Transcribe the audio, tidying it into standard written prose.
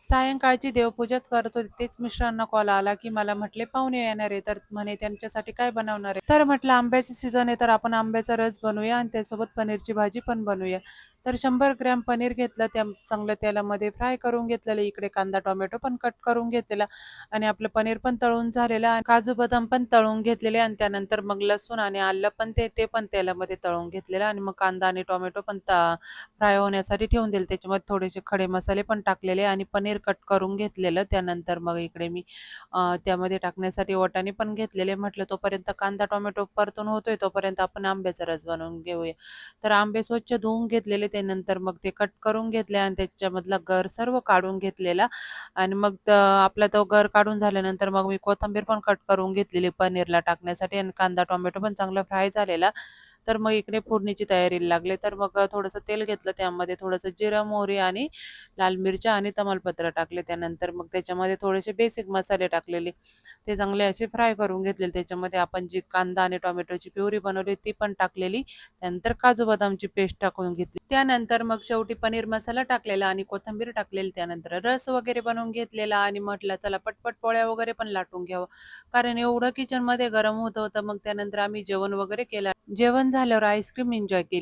सायंकाळची देवपूजाच करत होते. तेच मिस्टरांना कॉल आला, की मला म्हटले पाहुणे येणार आहे, तर म्हणे त्यांच्यासाठी काय बनवणार आहे? तर म्हटलं आंब्याचे सीझन आहे, तर आपण आंब्याचा रस बनवूया आणि त्यासोबत पनीरची भाजी पण बनवूया. तर 100 ग्रॅम पनीर घेतलं, त्या चांगलं तेलामध्ये फ्राय करून घेतलेलं. इकडे कांदा, टोमॅटो पण कट करून घेतलेला आणि आपलं पनीर पण तळून झालेलं आणि काजू, बदाम पण तळून घेतलेले आणि त्यानंतर मग लसूण आणि आलं पण ते पण तेलामध्ये तळून घेतलेलं आणि मग कांदा आणि टोमॅटो पण फ्राय होण्यासाठी ठेवून दिले. त्याच्यामध्ये थोडेसे खडे मसाले पण टाकलेले आणि पनीर कट करून घेतलेलं. त्यानंतर मग इकडे मी त्यामध्ये टाकण्यासाठी वाटाणे पण घेतलेले. म्हटलं तोपर्यंत कांदा, टोमॅटो परतून होतोय, तोपर्यंत आपण आंब्याचा रस बनवून घेऊया. तर आंबे स्वच्छ धुवून घेतलेले. त्यानंतर मग ते कट करून घेतले आणि त्याच्यामधला गर सर्व काढून घेतलेला आणि मग आपला तो गर काढून झाल्यानंतर मग मी कोथिंबीर पण कट करून घेतलेली पनीरला टाकण्यासाठी आणि कांदा, टोमॅटो पण चांगला फ्राय झालेला. तर मग इकडे फोडणीची तयारीला लागले. तर मग थोडंसं तेल घेतलं, त्यामध्ये थोडंसं जिरं, मोहरी आणि लाल मिरच्या आणि तमालपत्र टाकले. त्यानंतर मग त्याच्यामध्ये थोडेसे बेसिक मसाले टाकलेले. ते चांगले असे फ्राय करून घेतलेले. त्याच्यामध्ये आपण जी कांदा आणि टोमॅटोची प्युरी बनवली ती पण टाकलेली. त्यानंतर काजू बदामची पेस्ट टाकून घेतली. त्यानंतर मग शेवटी पनीर मसाला टाकलेला आणि कोथिंबीर टाकलेली. त्यानंतर रस वगैरे बनवून घेतलेला आणि म्हटलं चला पटपट पोळ्या वगैरे पण लाटून घ्यावं. कारण एवढं किचनमध्ये गरम होत होतं. मग त्यानंतर आम्ही जेवण वगैरे केलं. जेवण झाल्यावर आईस्क्रीम एन्जॉय केली.